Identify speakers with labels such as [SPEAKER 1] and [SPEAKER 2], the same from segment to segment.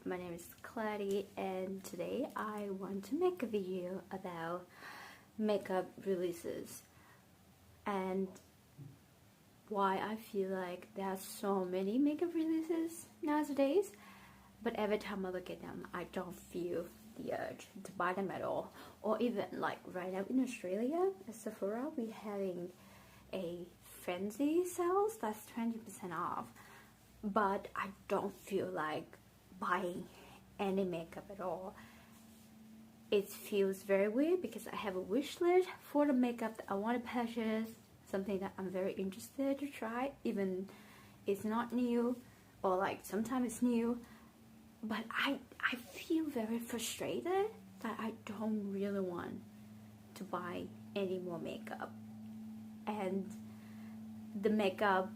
[SPEAKER 1] my name is Clary and today I want to make a video about makeup releases and why I feel like there are so many makeup releases nowadays, but every time I look at them I don't feel the urge to buy them at all. Or even like right now in Australia at SEPHORA we're having a frenzy sales that's 20% off, but I don't feel like buying any makeup at all. It feels very weird because I have a wish list for the makeup that I want to purchase, something that I'm very interested to try, even it's not new or like sometimes it's new, but I feel very frustrated that I don't really want to buy any more makeup. And the makeup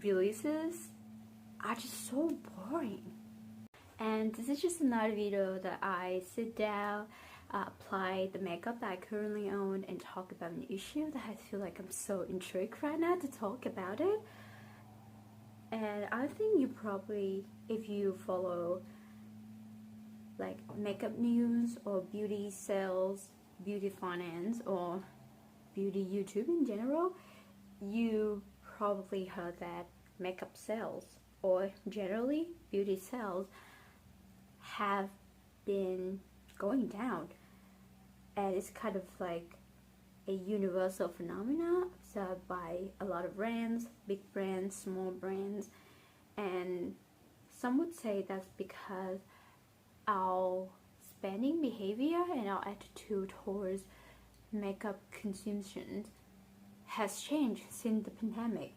[SPEAKER 1] releases are just so boring. And this is just another video that I sit down, apply the makeup that I currently own and talk about an issue that I feel like I'm so intrigued right now to talk about it. And I think you probably, if you follow like makeup news or beauty sales, beauty finance or beauty YouTube in general, you probably heard that makeup sales or generally beauty sales have been going down, and it's kind of like a universal phenomenon observed by a lot of brands, big brands, small brands, and some would say that's because our spending behavior and our attitude towards makeup consumption has changed since the pandemic.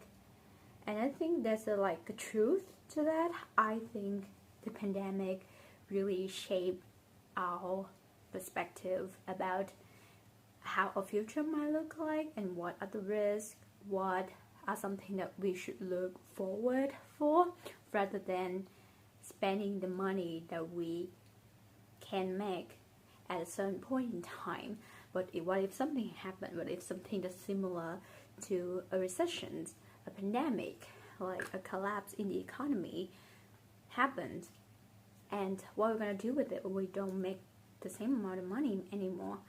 [SPEAKER 1] And I think there's a truth to that. I think the pandemic really shaped our perspective about how our future might look like and what are the risks, what are something that we should look forward for, rather than spending the money that we can make at a certain point in time. But what if something happened? What if something that's similar to a recession, a pandemic, like a collapse in the economy happens? And what we're gonna do with it when we don't make the same amount of money anymore?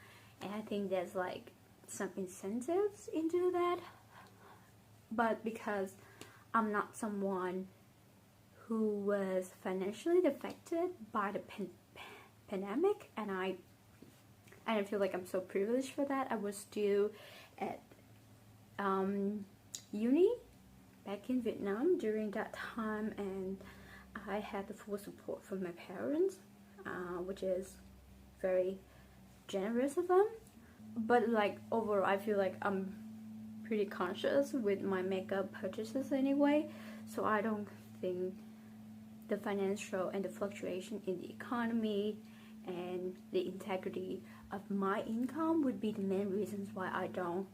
[SPEAKER 1] And I think there's like some incentives into that, but because I'm not someone who was financially affected by the pandemic, and I feel like I'm so privileged for that. I was still at uni back in Vietnam during that time, and I had the full support from my parents, which is very generous of them. But like overall I feel like I'm pretty conscious with my makeup purchases anyway, so I don't think the financial and the fluctuation in the economy and the integrity of my income would be the main reasons why I don't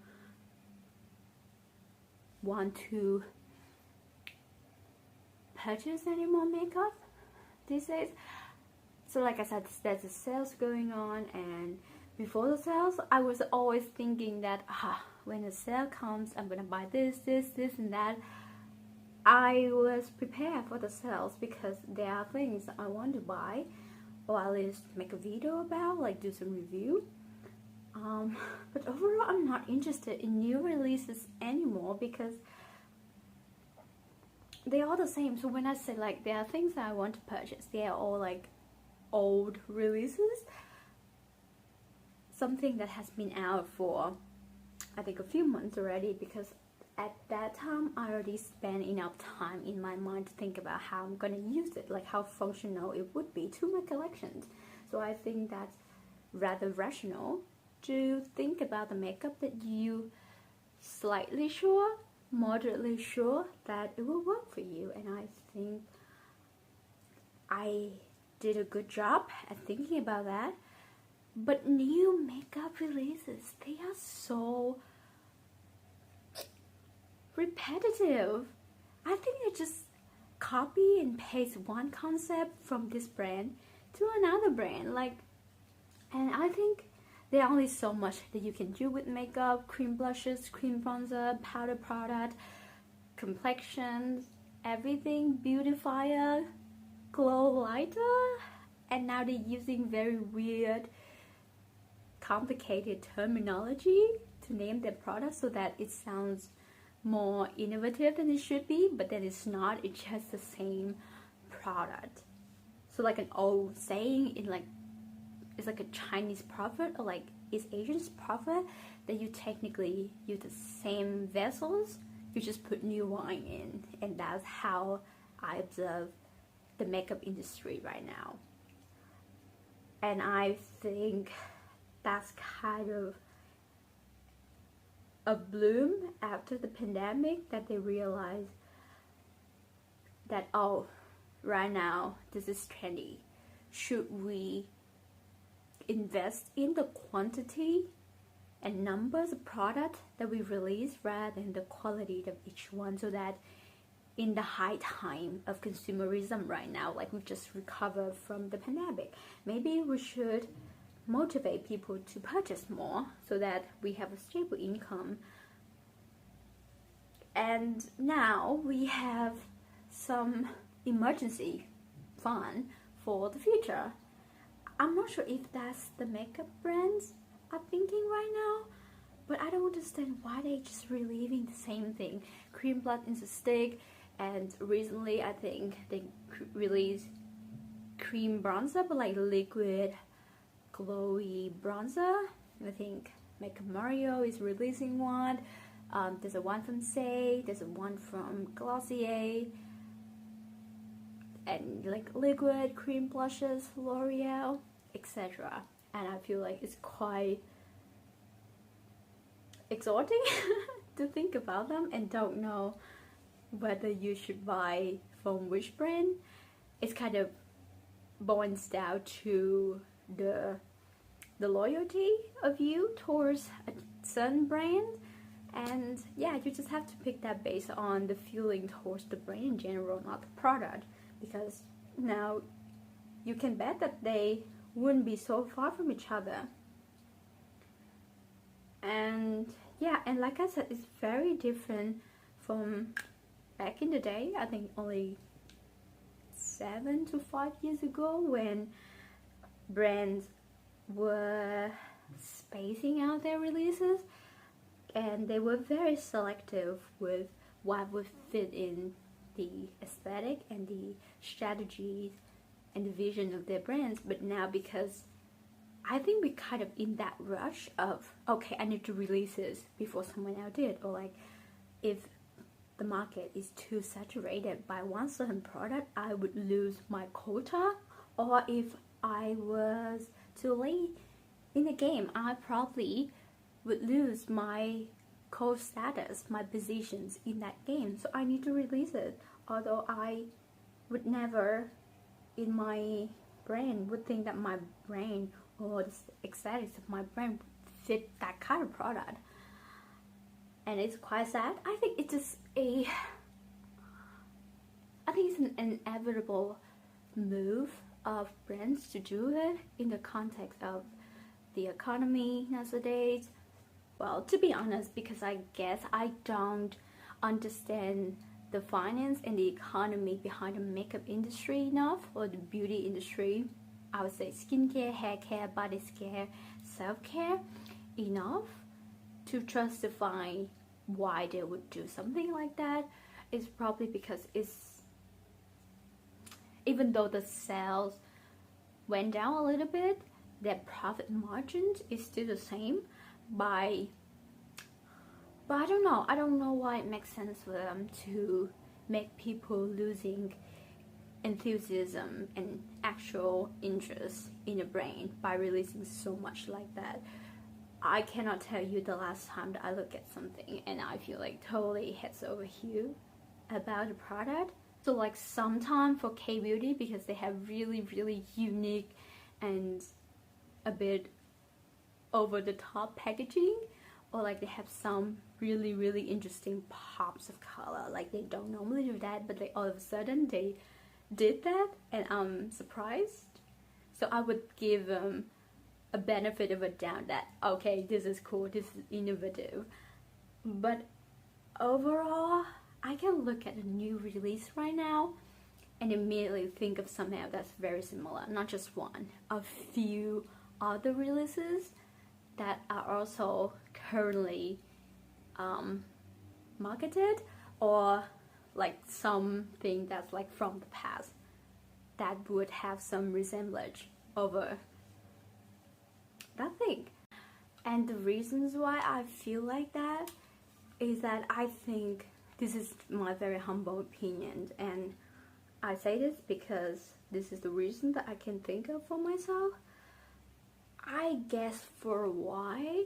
[SPEAKER 1] want to purchase any more makeup these days. So like I said, there's a sales going on, and before the sales I was always thinking that when the sale comes I'm gonna buy this and that. I was prepared for the sales because there are things I want to buy or at least make a video about, like do some review. But overall I'm not interested in new releases anymore because they're all the same. So when I say like there are things that I want to purchase, they are all like old releases, something that has been out for I think a few months already, because at that time I already spent enough time in my mind to think about how I'm gonna use it, like how functional it would be to my collections. So I think that's rather rational to think about the makeup that you slightly sure, moderately sure that it will work for you. And I think I did a good job at thinking about that. But new makeup releases, they are so repetitive. I think they just copy and paste one concept from this brand to another brand, and I think there are only so much that you can do with makeup, cream blushes, cream bronzer, powder product, complexions, everything, beautifier, glow lighter, and now they're using very weird, complicated terminology to name their product so that it sounds more innovative than it should be, but then it's not. It's just the same product. So like an old saying in like, it's like a Chinese proverb or like East Asian's proverb, that you technically use the same vessels, you just put new wine in. And that's how I observe the makeup industry right now. And I think that's kind of a bloom after the pandemic, that they realize that, oh, right now this is trendy. Should we invest in the quantity and numbers of product that we release rather than the quality of each one, so that in the high time of consumerism right now, like we've just recovered from the pandemic, maybe we should motivate people to purchase more so that we have a stable income. And now we have some emergency fund for the future. I'm not sure if that's the makeup brands are thinking right now, but I don't understand why they just reliving the same thing. Cream blood in the stick, and recently I think they released cream bronzer, but like liquid glowy bronzer. I think Makeup Mario is releasing one. There's a one from Say, there's a one from Glossier, and like liquid cream blushes, L'Oreal, etc. And I feel like it's quite exhausting to think about them and don't know whether you should buy from which brand. It's kind of boils down to the loyalty of you towards a certain brand, and yeah, you just have to pick that based on the feeling towards the brand in general, not the product, because now you can bet that they wouldn't be so far from each other. And yeah, and like I said, it's very different from back in the day. I think only 7 to 5 years ago, when brands were spacing out their releases and they were very selective with what would fit in the aesthetic and the strategies and the vision of their brands. But now, because I think we're kind of in that rush of, okay, I need to release this before someone else did, or like if the market is too saturated by one certain product, I would lose my quota, or if I was too late in the game, I probably would lose my co-status, my positions in that game. So I need to release it, although I would never in my brain would think that my brain or the aesthetics of my brain fit that kind of product. And it's quite sad. I think it's just I think it's an inevitable move of brands to do it in the context of the economy nowadays. Well, to be honest, because I guess I don't understand the finance and the economy behind the makeup industry enough, or the beauty industry, I would say skincare, hair care, body care, self-care, enough to justify why they would do something like that. It's probably because it's, even though the sales went down a little bit, their profit margins is still the same but I don't know why it makes sense for them to make people losing enthusiasm and actual interest in a brand by releasing so much like that. I cannot tell you the last time that I look at something and I feel like totally heads over heels about a product. So like sometimes for K-beauty, because they have really unique and a bit over the top packaging, or like they have some really interesting pops of color, like they don't normally do that, but they all of a sudden they did that, and I'm surprised. So I would give them a benefit of a doubt that, okay, this is cool, this is innovative. But overall, I can look at a new release right now and immediately think of something that's very similar, not just one, a few other releases that are also currently marketed, or like something that's like from the past that would have some resemblance over that thing. And the reasons why I feel like that is that I think, this is my very humble opinion, and I say this because this is the reason that I can think of for myself. I guess for why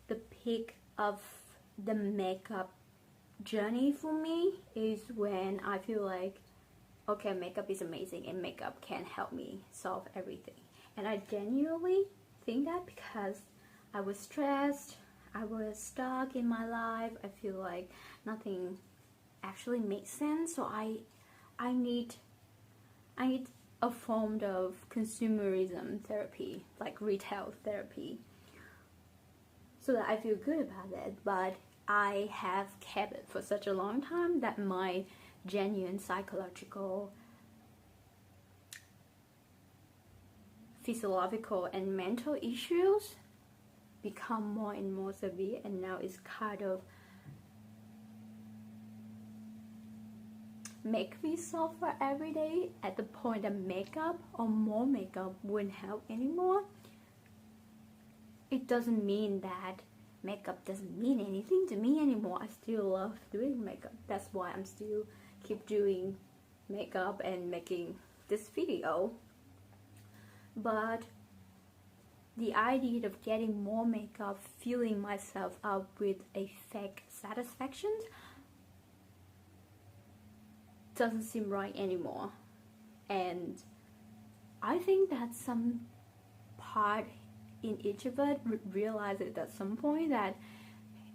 [SPEAKER 1] the peak of the makeup journey for me is when I feel like, okay, makeup is amazing and makeup can help me solve everything. And I genuinely think that because I was stressed, I was stuck in my life, I feel like nothing actually makes sense, so I need a form of consumerism therapy, like retail therapy, so that I feel good about it. But I have kept it for such a long time that my genuine psychological, physiological and mental issues become more and more severe, and now it's kind of make me suffer every day, at the point that makeup or more makeup wouldn't help anymore. It doesn't mean that makeup doesn't mean anything to me anymore. I still love doing makeup. That's why I'm still keep doing makeup and making this video. But the idea of getting more makeup, filling myself up with a fake satisfaction, doesn't seem right anymore. And I think that some part in each of us would realize it at some point, that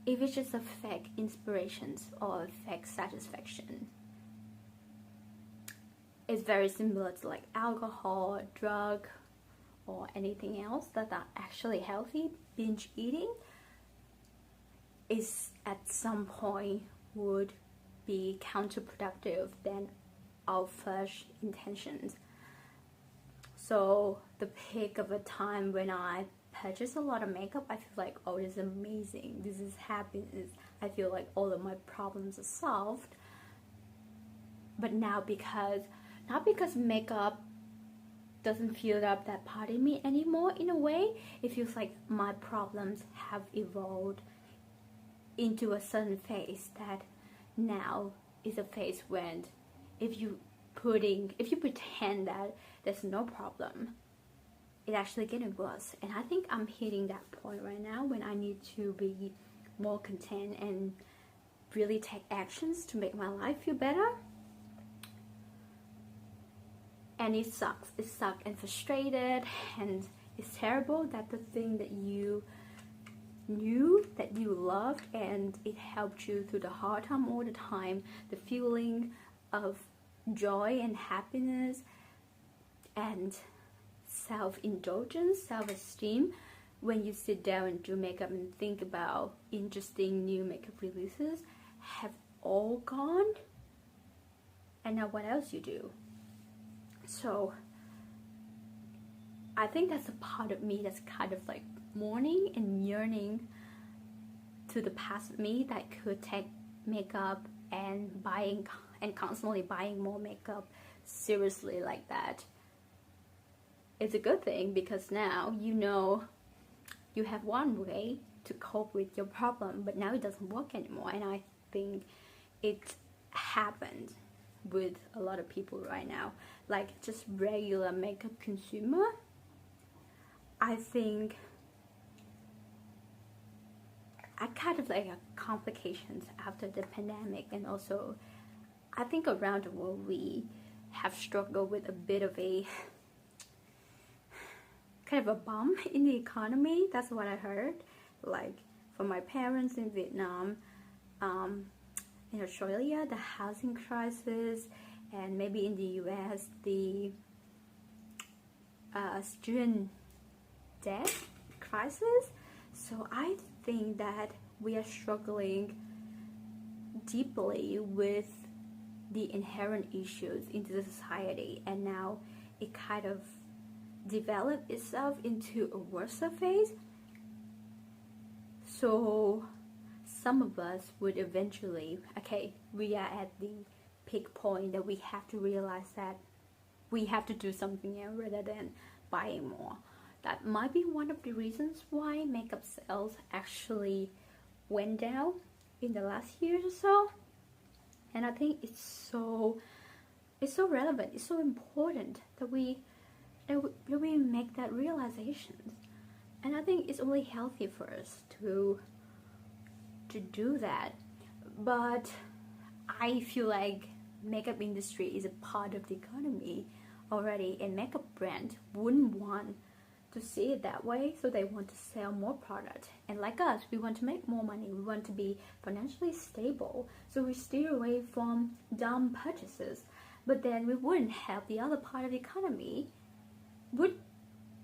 [SPEAKER 1] if it's just a fake inspirations or a fake satisfaction, it's very similar to like alcohol, drug, or anything else that are actually healthy. Binge eating is at some point would be counterproductive than our first intentions. So the peak of a time when I purchase a lot of makeup, I feel like, oh, this is amazing, this is happiness, I feel like all of my problems are solved. But now, not because makeup doesn't fill up that part in me anymore, in a way, it feels like my problems have evolved into a certain phase that now is a phase when if you pretend that there's no problem, it's actually getting worse. And I think I'm hitting that point right now when I need to be more content and really take actions to make my life feel better. And it sucks and frustrated, and it's terrible that the thing that you knew that you loved and it helped you through the hard time all the time, the feeling of joy and happiness and self-indulgence, self-esteem, when you sit down and do makeup and think about interesting new makeup releases, have all gone. And now what else you do? So I think that's a part of me that's kind of like mourning and yearning to the past me that could take makeup and constantly buying more makeup seriously like that. It's a good thing because now you know you have one way to cope with your problem, but now it doesn't work anymore. And I think it happened with a lot of people right now, like just regular makeup consumer. I think I kind of like complications after the pandemic, and also I think around the world we have struggled with a bit of a kind of a bump in the economy. That's what I heard, like from my parents in Vietnam, in Australia, the housing crisis, and maybe in the US, the student debt crisis. So I think that we are struggling deeply with the inherent issues into the society, and now it kind of developed itself into a worse phase. So some of us would eventually, okay, we are at the peak point that we have to realize that we have to do something else rather than buying more. That might be one of the reasons why makeup sales actually went down in the last year or so. And I think it's so relevant, it's so important that we make that realization. And I think it's only healthy for us to do that. But I feel like makeup industry is a part of the economy already, and makeup brand wouldn't want to see it that way, so they want to sell more product. And like us, we want to make more money, we want to be financially stable, so we steer away from dumb purchases. But then we wouldn't help the other part of the economy.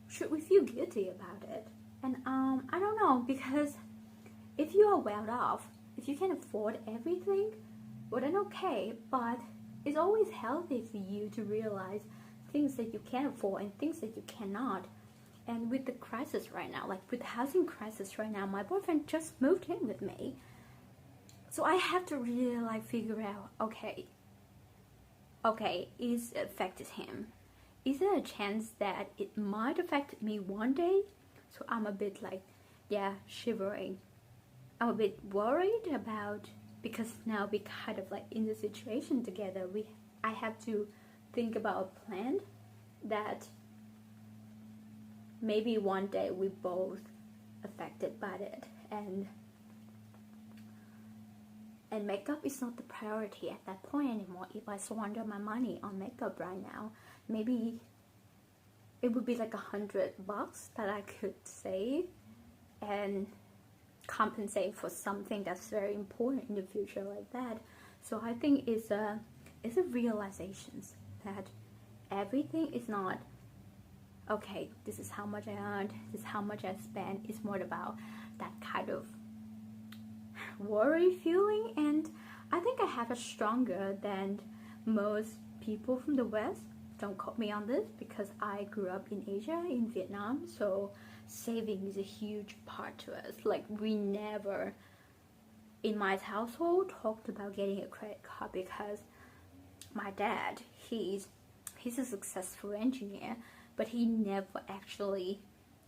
[SPEAKER 1] Should we feel guilty about it? And I don't know, because if you are well off, if you can afford everything, well then okay, but it's always healthy for you to realize things that you can afford and things that you cannot. And with the crisis right now, like with the housing crisis right now, my boyfriend just moved in with me, so I have to really like figure out, okay, is it affected him? Is there a chance that it might affect me one day? So I'm a bit like, yeah, shivering. I'm a bit worried about, because now we kind of like in the situation together. I have to think about a plan that maybe one day we both affected by it, and makeup is not the priority at that point anymore. If I squander my money on makeup right now, maybe it would be like $100 that I could save and compensate for something that's very important in the future like that. So I think it's a realization that everything is not, okay, this is how much I earned, this is how much I spent. It's more about that kind of worry feeling. And I think I have a stronger than most people from the West. Don't quote me on this, because I grew up in Asia, in Vietnam, so saving is a huge part to us. Like, we never, in my household, talked about getting a credit card, because my dad, he's a successful engineer, but he never actually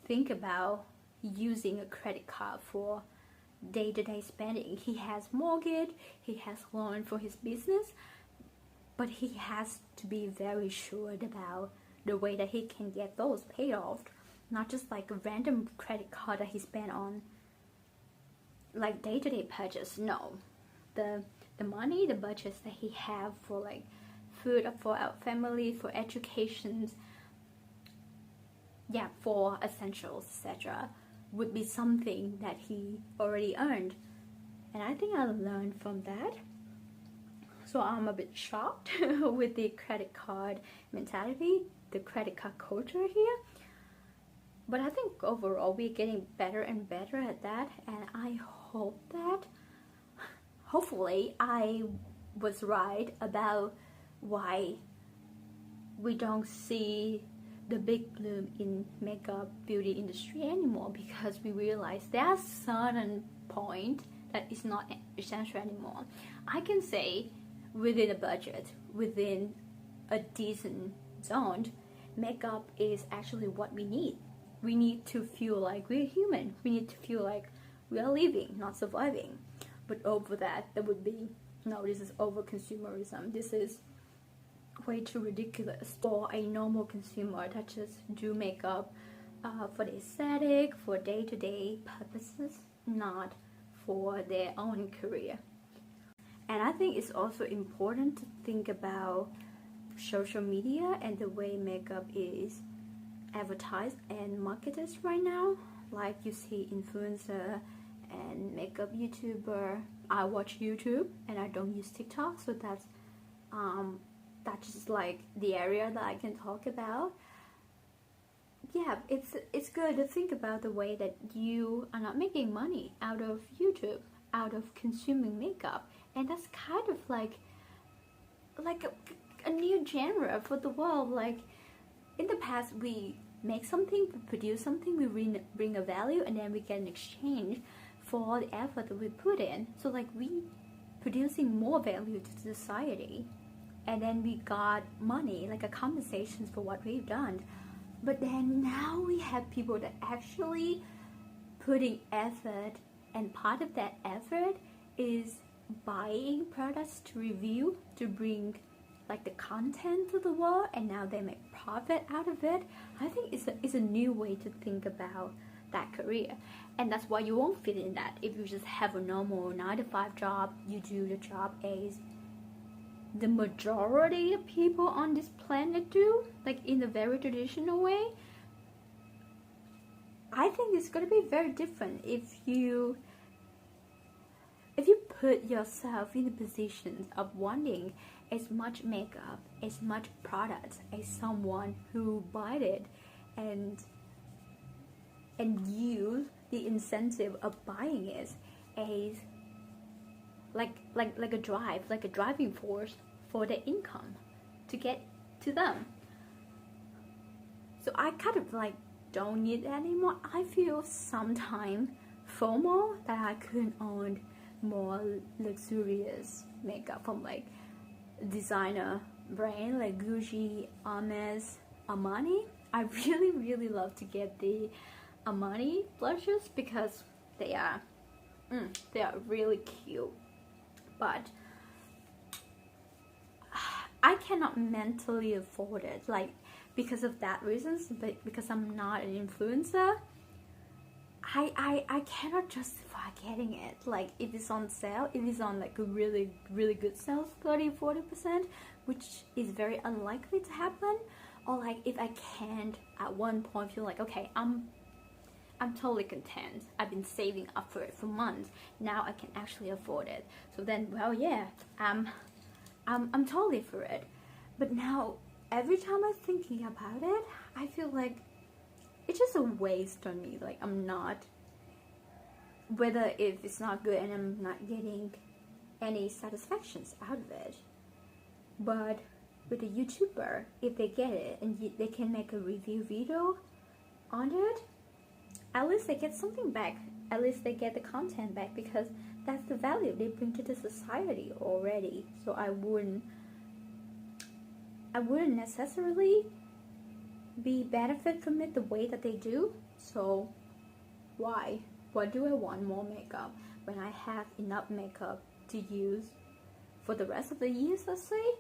[SPEAKER 1] think about using a credit card for day-to-day spending. He has mortgage, he has loan for his business, but he has to be very sure about the way that he can get those paid off, not just like a random credit card that he spent on like day-to-day purchase. No, the money, the budgets that he have for like food for our family, for educations, yeah, for essentials, etc., would be something that he already earned. And I think I learned from that. So I'm a bit shocked with the credit card mentality, the credit card culture here. But I think overall we're getting better and better at that, and I hope that, hopefully, I was right about why we don't see the big bloom in makeup beauty industry anymore, because we realize there's a certain point that is not essential anymore. I can say within a budget, within a decent zone, makeup is actually what we need. We need to feel like we're human. We need to feel like we are living, not surviving. But over that, there would be, no, this is over consumerism. This is way too ridiculous for a normal consumer that just do makeup for the aesthetic, for day-to-day purposes, not for their own career. And I think it's also important to think about social media and the way makeup is advertised and marketed right now. Like, you see influencer and makeup YouTuber. I watch YouTube and I don't use TikTok, so that's just like the area that I can talk about. Yeah, it's good to think about the way that you are not making money out of YouTube, out of consuming makeup. And that's kind of like like a new genre for the world. Like in the past, we make something, we produce something, we bring a value, and then we get an exchange for the effort that we put in. So like we producing more value to society, and then we got money, like a compensation for what we've done. But then now we have people that actually putting effort, and part of that effort is buying products to review, to bring like the content to the world, and now they make profit out of it. I think it's a new way to think about that career, and that's why you won't fit in that if you just have a normal 9-to-5 job. You do the job as the majority of people on this planet do, like in a very traditional way. I think it's going to be very different if you put yourself in the position of wanting as much makeup, as much products as someone who bought it, and use the incentive of buying it as like a drive, like a driving force for their income to get to them. So I kind of like don't need that anymore. I feel sometimes FOMO that I could own more luxurious makeup from like designer brand like Gucci, Hermes, Armani. I really love to get the Armani blushes because they are really cute, but I cannot mentally afford it, like because of that reasons, but because I'm not an influencer, I cannot justify getting it. Like if it's on sale, if it's on like a really good sales, 30-40%, which is very unlikely to happen, or like if I can't at one point feel like, okay, I'm totally content, I've been saving up for it for months, now I can actually afford it, so then, well, yeah, I'm totally for it. But now every time I'm thinking about it, I feel like it's just a waste on me. Like I'm not, whether if it's not good and I'm not getting any satisfactions out of it. But with a YouTuber, if they get it and they can make a review video on it, at least they get something back. At least they get the content back, because that's the value they bring to the society already. So I wouldn't necessarily be benefit from it the way that they do. So why do I want more makeup when I have enough makeup to use for the rest of the years, let's say?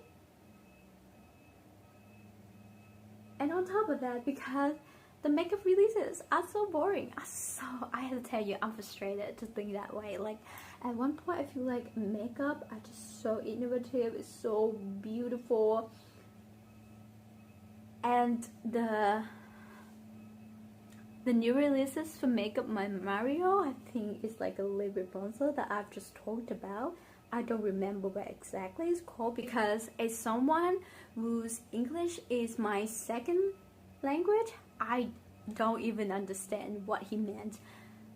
[SPEAKER 1] And on top of that, because the makeup releases are so boring, I have to tell you, I'm frustrated to think that way. Like at one point I feel like makeup are just so innovative, it's so beautiful, and the new releases for makeup, my Mario, I think is like a liquid bronzer that I've just talked about. I don't remember what exactly it's called, because as someone whose English is my second language, I don't even understand what he meant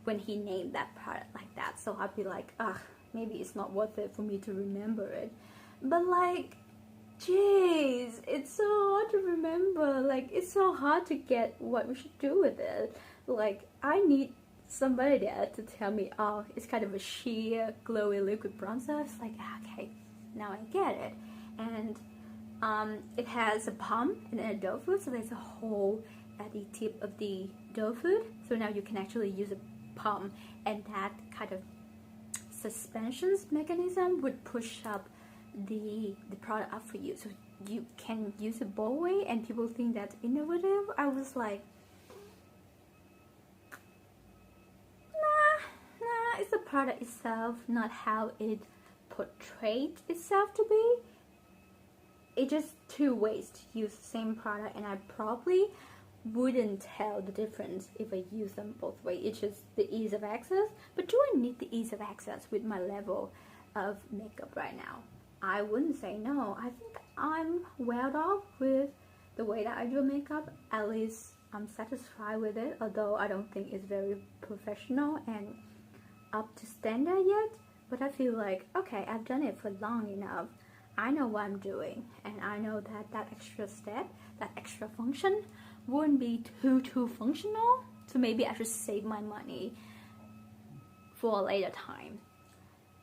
[SPEAKER 1] when he named that product like that. So I'd be like, ugh, maybe it's not worth it for me to remember it. But like, jeez, it's so hard to remember. Like, it's so hard to get what we should do with it. Like, I need somebody there to tell me, oh, it's kind of a sheer glowy liquid bronzer. It's like, okay, now I get it. And it has a palm and a doe foot, so there's a hole at the tip of the doe foot, so now you can actually use a palm, and that kind of suspensions mechanism would push up the product up for you, so you can use it both way, and people think that's innovative. I was like, nah, it's the product itself, not how it portrayed itself to be. It's just two ways to use the same product, and I probably wouldn't tell the difference if I use them both ways. It's just the ease of access. But do I need the ease of access with my level of makeup right now? I wouldn't say no. I think I'm well off with the way that I do makeup. At least I'm satisfied with it, although I don't think it's very professional and up to standard yet. But I feel like, okay, I've done it for long enough. I know what I'm doing, and I know that that extra step, that extra function wouldn't be too functional, so maybe I should save my money for a later time.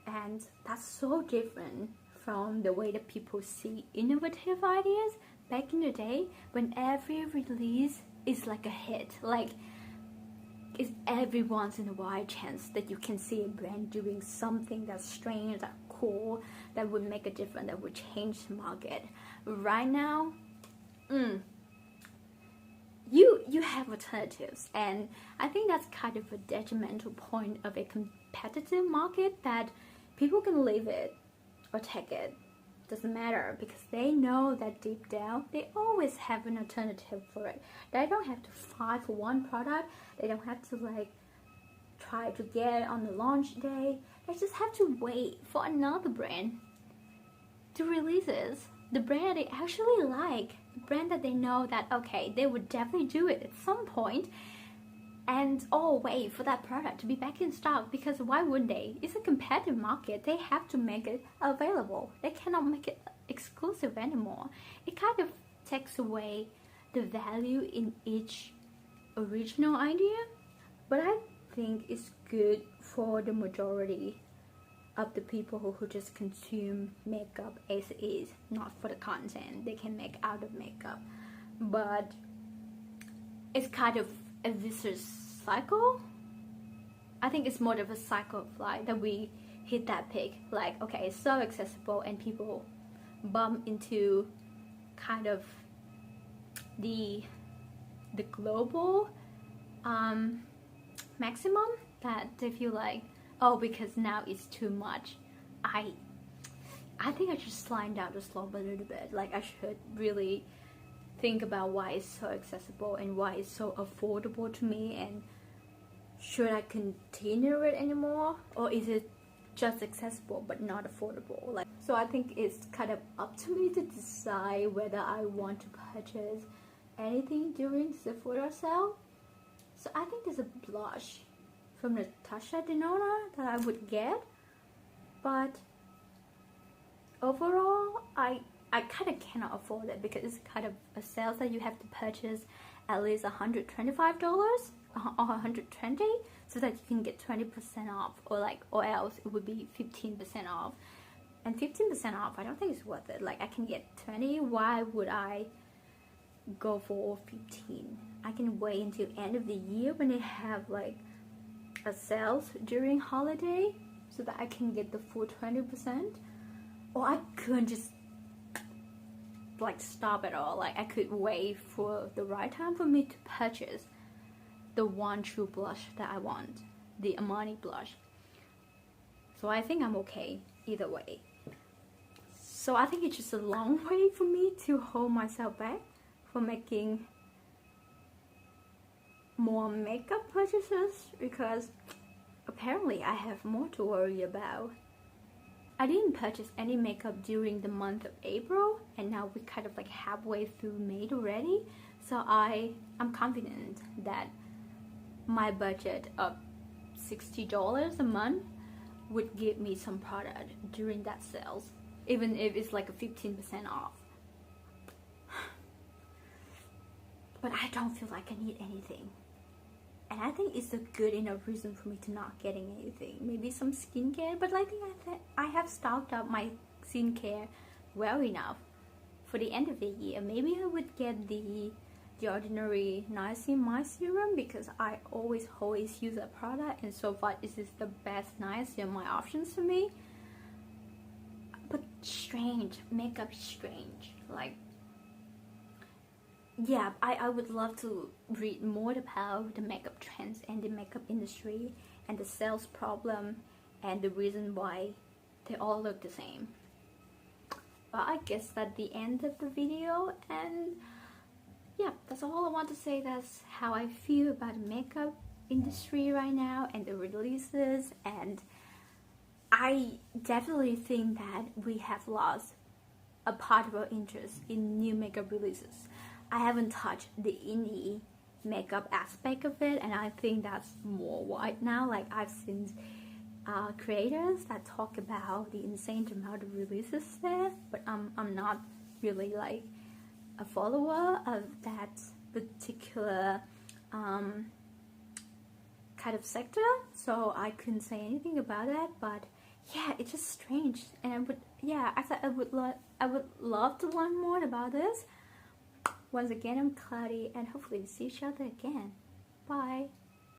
[SPEAKER 1] And that's so different from the way that people see innovative ideas back in the day, when every release is like a hit. Like, it's every once in a while chance that you can see a brand doing something that's strange, that's cool, that would make a difference, that would change the market. Right now, you have alternatives, and I think that's kind of a detrimental point of a competitive market, that people can leave it or take it, doesn't matter, because they know that deep down they always have an alternative for it. They don't have to fight for one product, they don't have to like try to get it on the launch day, they just have to wait for another brand to release it, the brand that they actually like, the brand that they know that okay, they would definitely do it at some point, and wait for that product to be back in stock, because why would they? It's a competitive market, they have to make it available, they cannot make it exclusive anymore. It kind of takes away the value in each original idea, but I think it's good for the majority of the people who just consume makeup as it is, not for the content they can make out of makeup. But it's kind of a vicious cycle. I think it's more of a cycle of life that we hit that peak, like okay, it's so accessible, and people bump into kind of the global maximum, that they feel like, oh, because now it's too much. I think I should slide down the slope a little bit. Like, I should really think about why it's so accessible and why it's so affordable to me, and should I continue it anymore, or is it just accessible but not affordable? Like, so I think it's kind of up to me to decide whether I want to purchase anything during SEPHORA sale. So I think there's a blush from Natasha Denona that I would get, but overall I kind of cannot afford it, because it's kind of a sale that you have to purchase at least $125 or $120 so that you can get 20% off, or else it would be 15% off. And 15% off, I don't think it's worth it. Like, I can get 20, why would I go for 15? I can wait until end of the year when they have like a sales during holiday, so that I can get the full 20%. Or I could just like stop it all. Like, I could wait for the right time for me to purchase the one true blush that I want, the Armani blush. So I think I'm okay either way. So I think it's just a long way for me to hold myself back from making more makeup purchases, because apparently I have more to worry about. I didn't purchase any makeup during the month of April, and now we're kind of like halfway through May already, so I'm confident that my budget of $60 a month would give me some product during that sales, even if it's like a 15% off. But I don't feel like I need anything, and I think it's a good enough reason for me to not getting anything. Maybe some skincare, but I think I have stocked up my skincare well enough for the end of the year. Maybe I would get the Ordinary Niacinamide Serum, because I always use that product, and so far this is the best niacinamide options for me. But strange, makeup is strange. Like, yeah, I would love to read more about the makeup trends and the makeup industry and the sales problem and the reason why they all look the same. But I guess that's the end of the video, and yeah, that's all I want to say. That's how I feel about the makeup industry right now and the releases, and I definitely think that we have lost a part of our interest in new makeup releases. I haven't touched the indie makeup aspect of it, and I think that's more wide now. Like, I've seen creators that talk about the insane amount of releases there, but I'm not really like a follower of that particular kind of sector, so I couldn't say anything about that. But yeah, it's just strange, and I thought I would love to learn more about this. Once again, I'm Cloudy, and hopefully we see each other again. Bye.